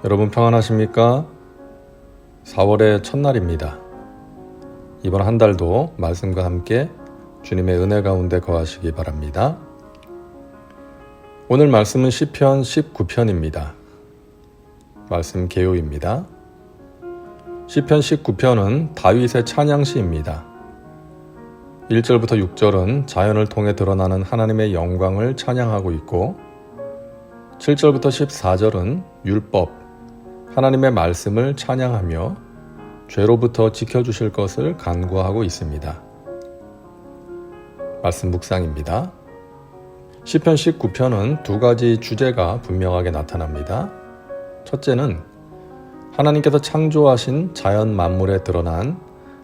여러분 평안하십니까? 4월의 첫날입니다. 이번 한 달도 말씀과 함께 주님의 은혜 가운데 거하시기 바랍니다. 오늘 말씀은 시편 19편입니다. 말씀 개요입니다. 시편 19편은 다윗의 찬양시입니다. 1절부터 6절은 자연을 통해 드러나는 하나님의 영광을 찬양하고 있고 7절부터 14절은 율법, 하나님의 말씀을 찬양하며 죄로부터 지켜주실 것을 간구하고 있습니다. 말씀 묵상입니다. 시편 19편은 두 가지 주제가 분명하게 나타납니다. 첫째는 하나님께서 창조하신 자연 만물에 드러난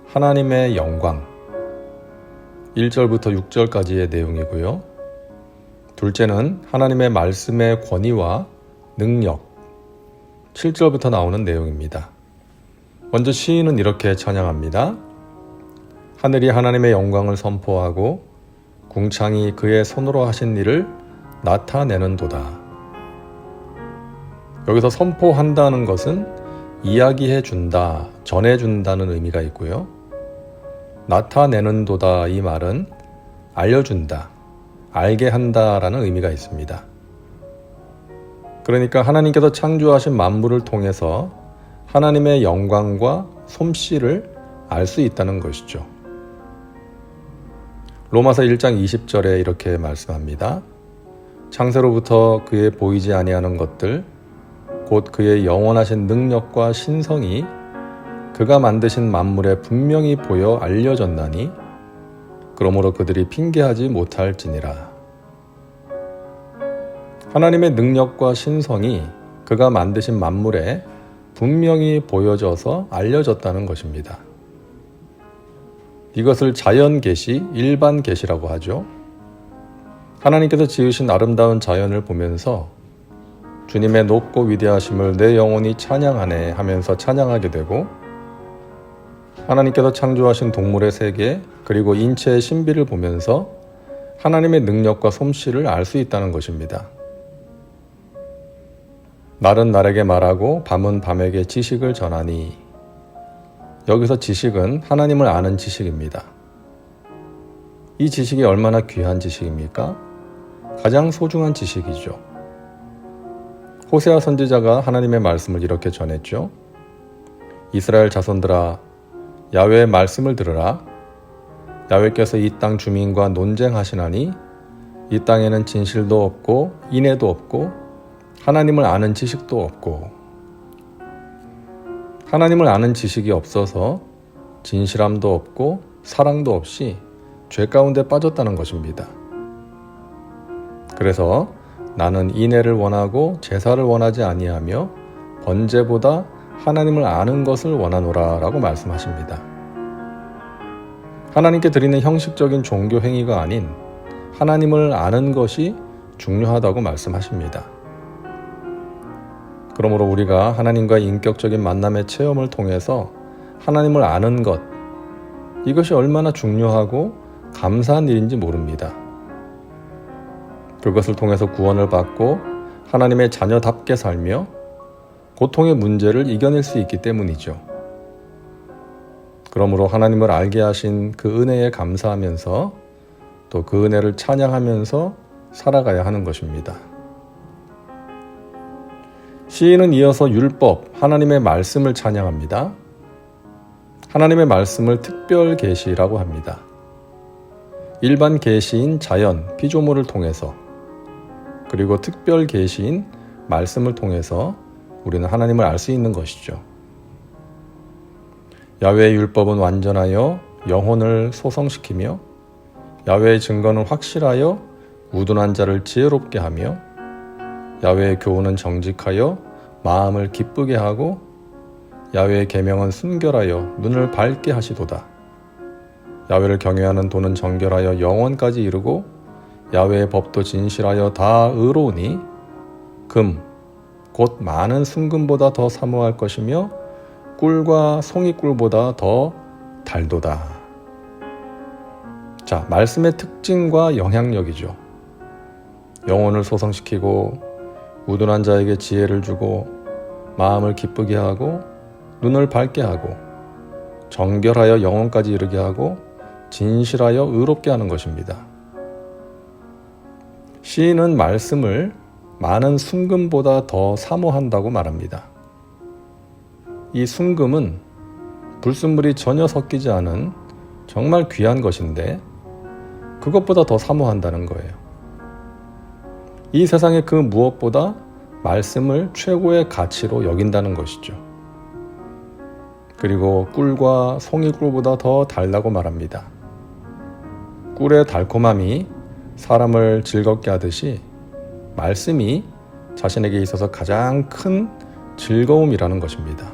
하나님의 영광, 1절부터 6절까지의 내용이고요. 둘째는 하나님의 말씀의 권위와 능력, 7절부터 나오는 내용입니다. 먼저 시인은 이렇게 찬양합니다. 하늘이 하나님의 영광을 선포하고 궁창이 그의 손으로 하신 일을 나타내는도다. 여기서 선포한다는 것은 이야기해준다, 전해준다는 의미가 있고요. 나타내는도다 이 말은 알려준다, 알게 한다라는 의미가 있습니다. 그러니까 하나님께서 창조하신 만물을 통해서 하나님의 영광과 솜씨를 알 수 있다는 것이죠. 로마서 1장 20절에 이렇게 말씀합니다. 창세로부터 그의 보이지 아니하는 것들 곧 그의 영원하신 능력과 신성이 그가 만드신 만물에 분명히 보여 알려졌나니 그러므로 그들이 핑계하지 못할지니라. 하나님의 능력과 신성이 그가 만드신 만물에 분명히 보여져서 알려졌다는 것입니다. 이것을 자연 계시, 일반 계시라고 하죠. 하나님께서 지으신 아름다운 자연을 보면서 주님의 높고 위대하심을 내 영혼이 찬양하네 하면서 찬양하게 되고 하나님께서 창조하신 동물의 세계 그리고 인체의 신비를 보면서 하나님의 능력과 솜씨를 알 수 있다는 것입니다. 날은 날에게 말하고 밤은 밤에게 지식을 전하니 여기서 지식은 하나님을 아는 지식입니다. 이 지식이 얼마나 귀한 지식입니까? 가장 소중한 지식이죠. 호세아 선지자가 하나님의 말씀을 이렇게 전했죠. 이스라엘 자손들아 야훼의 말씀을 들으라. 야훼께서 이 땅 주민과 논쟁하시나니 이 땅에는 진실도 없고 인애도 없고 하나님을 아는 지식도 없고 하나님을 아는 지식이 없어서 진실함도 없고 사랑도 없이 죄 가운데 빠졌다는 것입니다. 그래서 나는 인애를 원하고 제사를 원하지 아니하며 번제보다 하나님을 아는 것을 원하노라 라고 말씀하십니다. 하나님께 드리는 형식적인 종교 행위가 아닌 하나님을 아는 것이 중요하다고 말씀하십니다. 그러므로 우리가 하나님과 인격적인 만남의 체험을 통해서 하나님을 아는 것, 이것이 얼마나 중요하고 감사한 일인지 모릅니다. 그것을 통해서 구원을 받고 하나님의 자녀답게 살며 고통의 문제를 이겨낼 수 있기 때문이죠. 그러므로 하나님을 알게 하신 그 은혜에 감사하면서 또 그 은혜를 찬양하면서 살아가야 하는 것입니다. 시인은 이어서 율법, 하나님의 말씀을 찬양합니다. 하나님의 말씀을 특별 계시라고 합니다. 일반 계시인 자연, 피조물을 통해서 그리고 특별 계시인 말씀을 통해서 우리는 하나님을 알 수 있는 것이죠. 야훼의 율법은 완전하여 영혼을 소성시키며 야훼의 증거는 확실하여 우둔한 자를 지혜롭게 하며 야훼의 교훈은 정직하여 마음을 기쁘게 하고 야훼의 계명은 순결하여 눈을 밝게 하시도다. 야훼를 경외하는 도는 정결하여 영원까지 이르고 야훼의 법도 진실하여 다 의로우니 금, 곧 많은 순금보다 더 사모할 것이며 꿀과 송이꿀보다 더 달도다. 자, 말씀의 특징과 영향력이죠. 영혼을 소성시키고 우둔한 자에게 지혜를 주고 마음을 기쁘게 하고 눈을 밝게 하고 정결하여 영혼까지 이르게 하고 진실하여 의롭게 하는 것입니다. 시인은 말씀을 많은 순금보다 더 사모한다고 말합니다. 이 순금은 불순물이 전혀 섞이지 않은 정말 귀한 것인데 그것보다 더 사모한다는 거예요. 이 세상의 그 무엇보다 말씀을 최고의 가치로 여긴다는 것이죠. 그리고 꿀과 송이꿀보다 더 달다고 말합니다. 꿀의 달콤함이 사람을 즐겁게 하듯이 말씀이 자신에게 있어서 가장 큰 즐거움이라는 것입니다.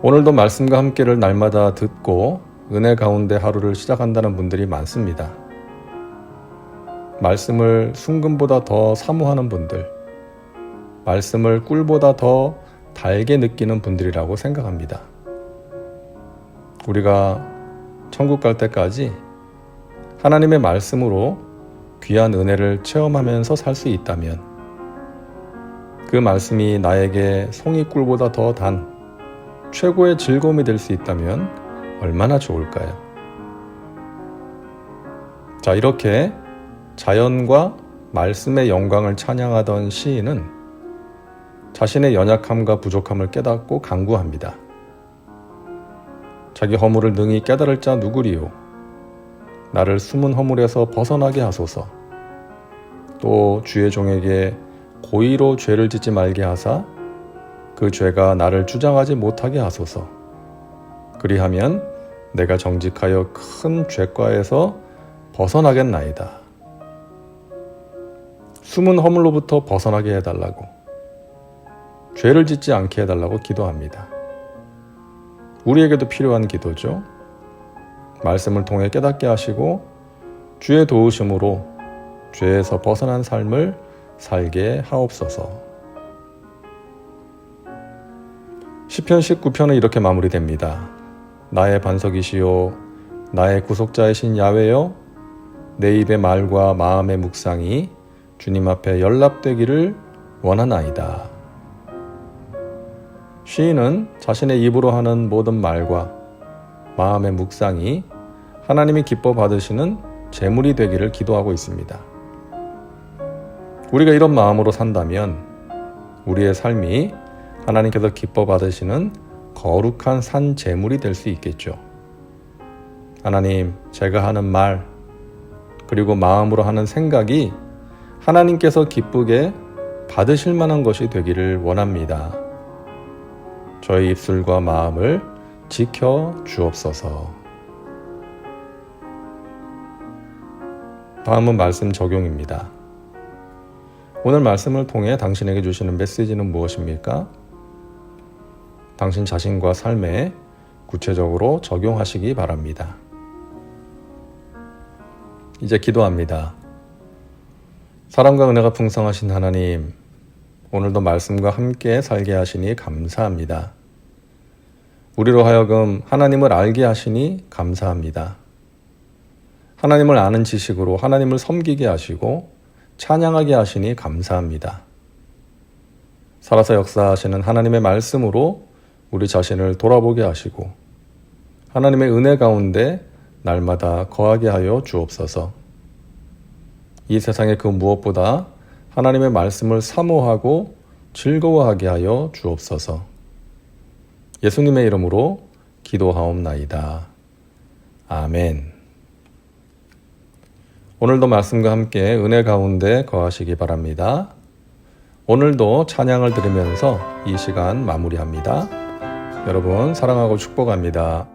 오늘도 말씀과 함께를 날마다 듣고 은혜 가운데 하루를 시작한다는 분들이 많습니다. 말씀을 순금보다 더 사모하는 분들, 말씀을 꿀보다 더 달게 느끼는 분들이라고 생각합니다. 우리가 천국 갈 때까지 하나님의 말씀으로 귀한 은혜를 체험하면서 살 수 있다면 그 말씀이 나에게 송이꿀보다 더 단 최고의 즐거움이 될 수 있다면 얼마나 좋을까요? 자, 이렇게 자연과 말씀의 영광을 찬양하던 시인은 자신의 연약함과 부족함을 깨닫고 간구합니다. 자기 허물을 능히 깨달을 자 누구리요? 나를 숨은 허물에서 벗어나게 하소서. 또 주의 종에게 고의로 죄를 짓지 말게 하사 그 죄가 나를 주장하지 못하게 하소서. 그리하면 내가 정직하여 큰 죄과에서 벗어나겠나이다. 숨은 허물로부터 벗어나게 해달라고, 죄를 짓지 않게 해달라고 기도합니다. 우리에게도 필요한 기도죠. 말씀을 통해 깨닫게 하시고 주의 도우심으로 죄에서 벗어난 삶을 살게 하옵소서. 시편 19편은 이렇게 마무리됩니다. 나의 반석이시요 나의 구속자이신 야훼여 내 입의 말과 마음의 묵상이 주님 앞에 연락되기를 원하나이다. 시인은 자신의 입으로 하는 모든 말과 마음의 묵상이 하나님이 기뻐 받으시는 제물이 되기를 기도하고 있습니다. 우리가 이런 마음으로 산다면 우리의 삶이 하나님께서 기뻐 받으시는 거룩한 산 제물이 될 수 있겠죠. 하나님, 제가 하는 말 그리고 마음으로 하는 생각이 하나님께서 기쁘게 받으실 만한 것이 되기를 원합니다. 저희 입술과 마음을 지켜 주옵소서. 다음은 말씀 적용입니다. 오늘 말씀을 통해 당신에게 주시는 메시지는 무엇입니까? 당신 자신과 삶에 구체적으로 적용하시기 바랍니다. 이제 기도합니다. 사랑과 은혜가 풍성하신 하나님, 오늘도 말씀과 함께 살게 하시니 감사합니다. 우리로 하여금 하나님을 알게 하시니 감사합니다. 하나님을 아는 지식으로 하나님을 섬기게 하시고 찬양하게 하시니 감사합니다. 살아서 역사하시는 하나님의 말씀으로 우리 자신을 돌아보게 하시고 하나님의 은혜 가운데 날마다 거하게 하여 주옵소서. 이 세상의 그 무엇보다 하나님의 말씀을 사모하고 즐거워하게 하여 주옵소서. 예수님의 이름으로 기도하옵나이다. 아멘. 오늘도 말씀과 함께 은혜 가운데 거하시기 바랍니다. 오늘도 찬양을 들으면서 이 시간 마무리합니다. 여러분 사랑하고 축복합니다.